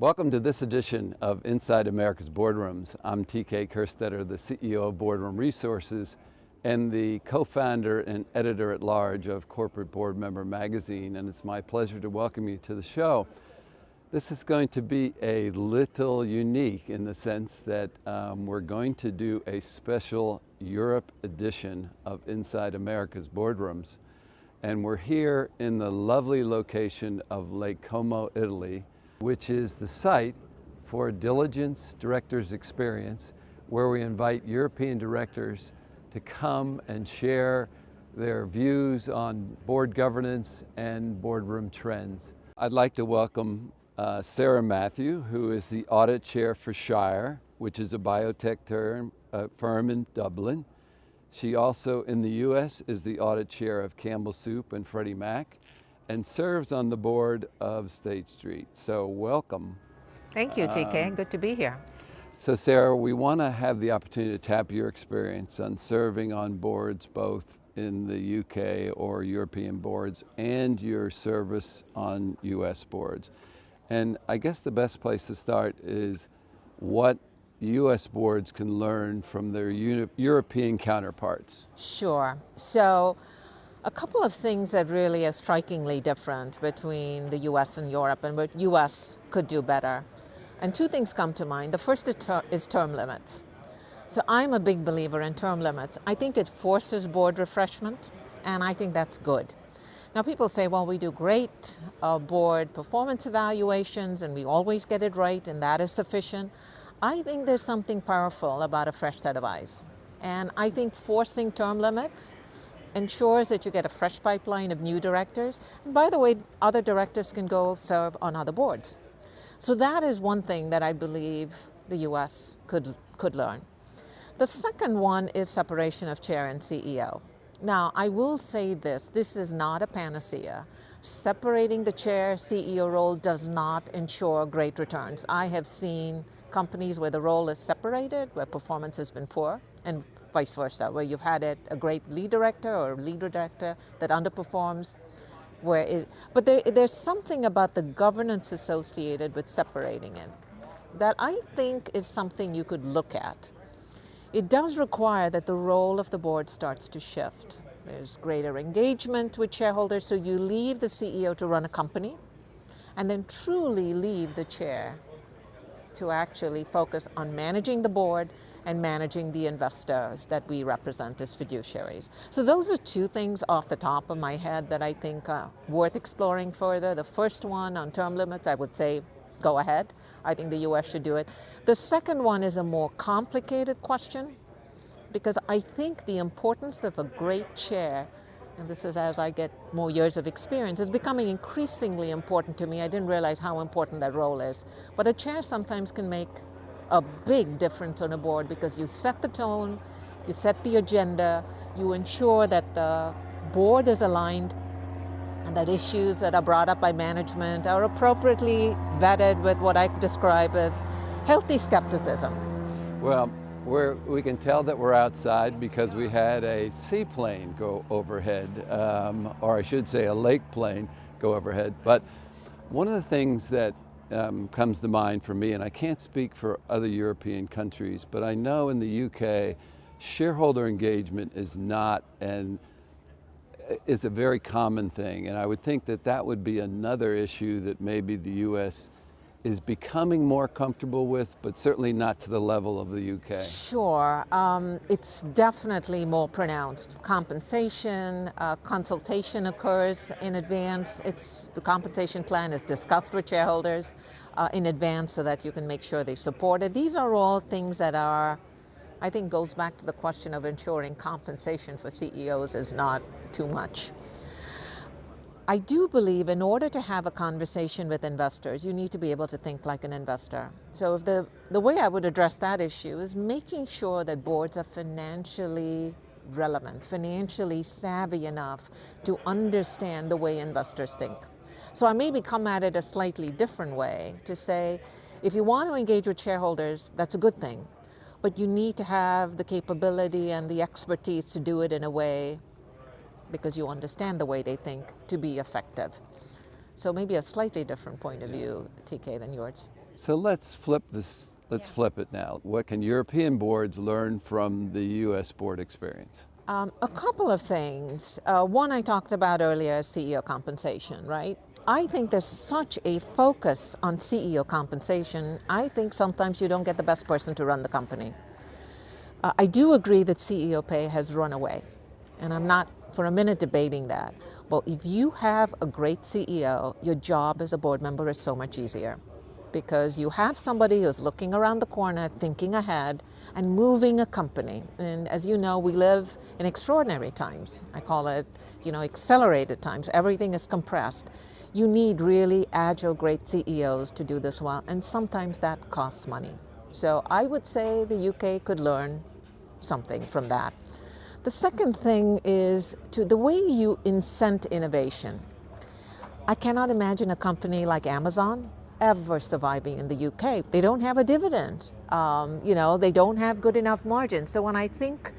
Welcome to this edition of Inside America's Boardrooms. I'm TK Kerstetter, the CEO of Boardroom Resources and the co-founder and editor-at-large of Corporate Board Member Magazine, and it's my pleasure to welcome you to the show. This is going to be a little unique in the sense that we're going to do a special Europe edition of Inside America's Boardrooms. And we're here in the lovely location of Lake Como, Italy, which is the site for Diligence Directors Experience, where we invite European directors to come and share their views on board governance and boardroom trends. I'd like to welcome Sara Mathew, who is the audit chair for Shire, which is a biotech firm in Dublin. She also, in the US, is the audit chair of Campbell and Freddie and serves on the board of State Street. So welcome. Thank you, TK. Good to be here. So Sara, we want to have the opportunity to tap your experience on serving on boards both in the UK or European boards and your service on US boards. And I guess the best place to start is what US boards can learn from their European counterparts. Sure. So a couple of things that really are strikingly different between the US and Europe and what US could do better. And two things come to mind. The first is term limits. So I'm a big believer in term limits. I think it forces board refreshment, and I think that's good. Now people say, well, we do great board performance evaluations and we always get it right and that is sufficient. I think there's something powerful about a fresh set of eyes. And I think forcing term limits ensures that you get a fresh pipeline of new directors. And by the way, other directors can go serve on other boards. So that is one thing that I believe the US could learn. The second one is separation of chair and CEO. Now, I will say this is not a panacea. Separating the chair CEO role does not ensure great returns. I have seen companies where the role is separated, where performance has been poor, and vice versa, where you've had a great lead director or lead director that underperforms. But there's something about the governance associated with separating it that I think is something you could look at. It does require that the role of the board starts to shift. There's greater engagement with shareholders, so you leave the CEO to run a company and then truly leave the chair to actually focus on managing the board and managing the investors that we represent as fiduciaries. So those are two things off the top of my head that I think are worth exploring further. The first one on term limits, I would say, go ahead. I think the US should do it. The second one is a more complicated question because I think the importance of a great chair, and this is as I get more years of experience, is becoming increasingly important to me. I didn't realize how important that role is. But a chair sometimes can make a big difference on a board because you set the tone, you set the agenda, you ensure that the board is aligned and that issues that are brought up by management are appropriately vetted with what I describe as healthy skepticism. Well, we can tell that we're outside because we had a seaplane go overhead, or I should say a lake plane go overhead. But one of the things that comes to mind for me, and I can't speak for other European countries, but I know in the UK, shareholder engagement is a very common thing. And I would think that that would be another issue that maybe the US is becoming more comfortable with, but certainly not to the level of the UK. Sure, it's definitely more pronounced. Compensation, consultation occurs in advance. The compensation plan is discussed with shareholders in advance so that you can make sure they support it. These are all things that I think goes back to the question of ensuring compensation for CEOs is not too much. I do believe in order to have a conversation with investors, you need to be able to think like an investor. So if the way I would address that issue is making sure that boards are financially relevant, financially savvy enough to understand the way investors think. So I maybe come at it a slightly different way to say, if you want to engage with shareholders, that's a good thing. But you need to have the capability and the expertise to do it in a way because you understand the way they think to be effective. So maybe a slightly different point of view, TK, than yours. So let's flip this. Let's flip it now. What can European boards learn from the U.S. board experience? A couple of things. One I talked about earlier is CEO compensation, right? I think there's such a focus on CEO compensation. I think sometimes you don't get the best person to run the company. I do agree that CEO pay has run away, and I'm not for a minute debating that. Well, if you have a great CEO, your job as a board member is so much easier because you have somebody who's looking around the corner, thinking ahead, and moving a company. And as you know, we live in extraordinary times. I call it, accelerated times. Everything is compressed. You need really agile, great CEOs to do this well, and sometimes that costs money. So I would say the UK could learn something from that. The second thing is the way you incent innovation. I cannot imagine a company like Amazon ever surviving in the UK. They don't have a dividend. They don't have good enough margins. So when I think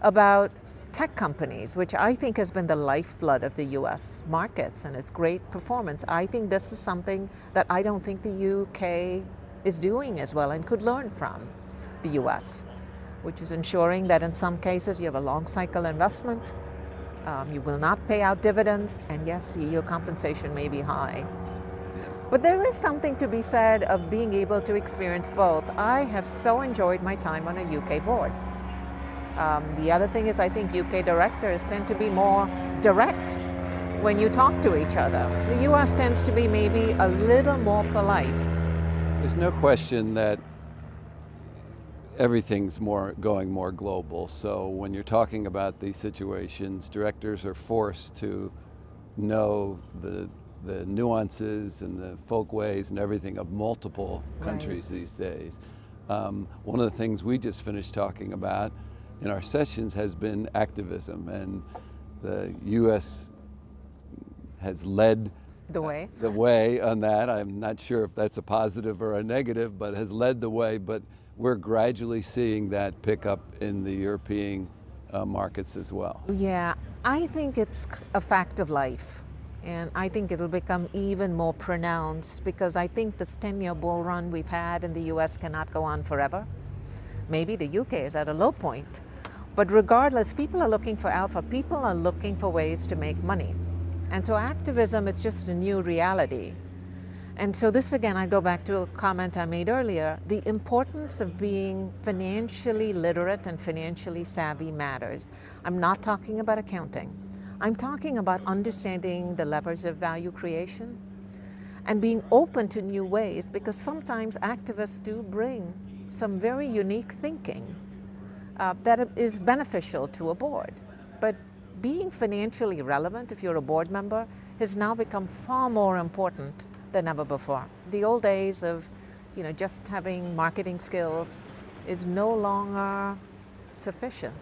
about tech companies, which I think has been the lifeblood of the US markets and its great performance, I think this is something that I don't think the UK is doing as well and could learn from the US, which is ensuring that in some cases you have a long cycle investment, you will not pay out dividends, and yes, CEO compensation may be high. But there is something to be said of being able to experience both. I have so enjoyed my time on a UK board. The other thing is I think UK directors tend to be more direct when you talk to each other. The US tends to be maybe a little more polite. There's no question that everything's going more global. So when you're talking about these situations, directors are forced to know the nuances and the folkways and everything of multiple countries these days. One of the things we just finished talking about in our sessions has been activism, and the U.S. has led the way on that. I'm not sure if that's a positive or a negative, but has led the way. But we're gradually seeing that pick up in the European markets as well. Yeah, I think it's a fact of life. And I think it'll become even more pronounced because I think this 10-year bull run we've had in the US cannot go on forever. Maybe the UK is at a low point. But regardless, people are looking for alpha. People are looking for ways to make money. And so activism is just a new reality. And so this, again, I go back to a comment I made earlier. The importance of being financially literate and financially savvy matters. I'm not talking about accounting. I'm talking about understanding the levers of value creation and being open to new ways, because sometimes activists do bring some very unique thinking that is beneficial to a board. But being financially relevant, if you're a board member, has now become far more important than ever before. The old days of just having marketing skills is no longer sufficient.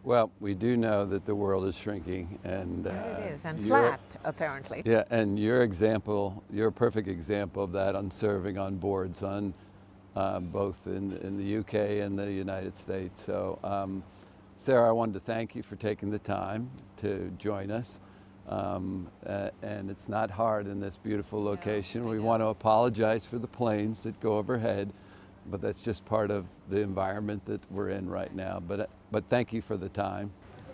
Well, we do know that the world is shrinking, and it is, and flat, apparently. Yeah, and you're a perfect example of that on serving on boards both in the UK and the United States. So, Sarah, I wanted to thank you for taking the time to join us. And it's not hard in this beautiful location. We want to apologize for the planes that go overhead, but that's just part of the environment that we're in right now. But thank you for the time.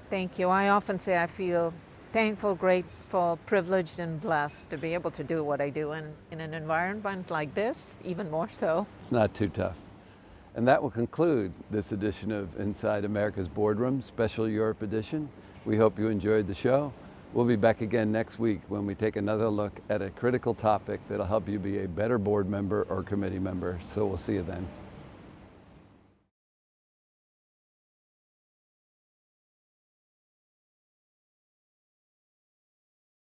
Thank you. I often say I feel thankful, grateful, privileged, and blessed to be able to do what I do in an environment like this, even more so. It's not too tough. And that will conclude this edition of Inside America's Boardroom, Special Europe Edition. We hope you enjoyed the show. We'll be back again next week when we take another look at a critical topic that'll help you be a better board member or committee member. So we'll see you then.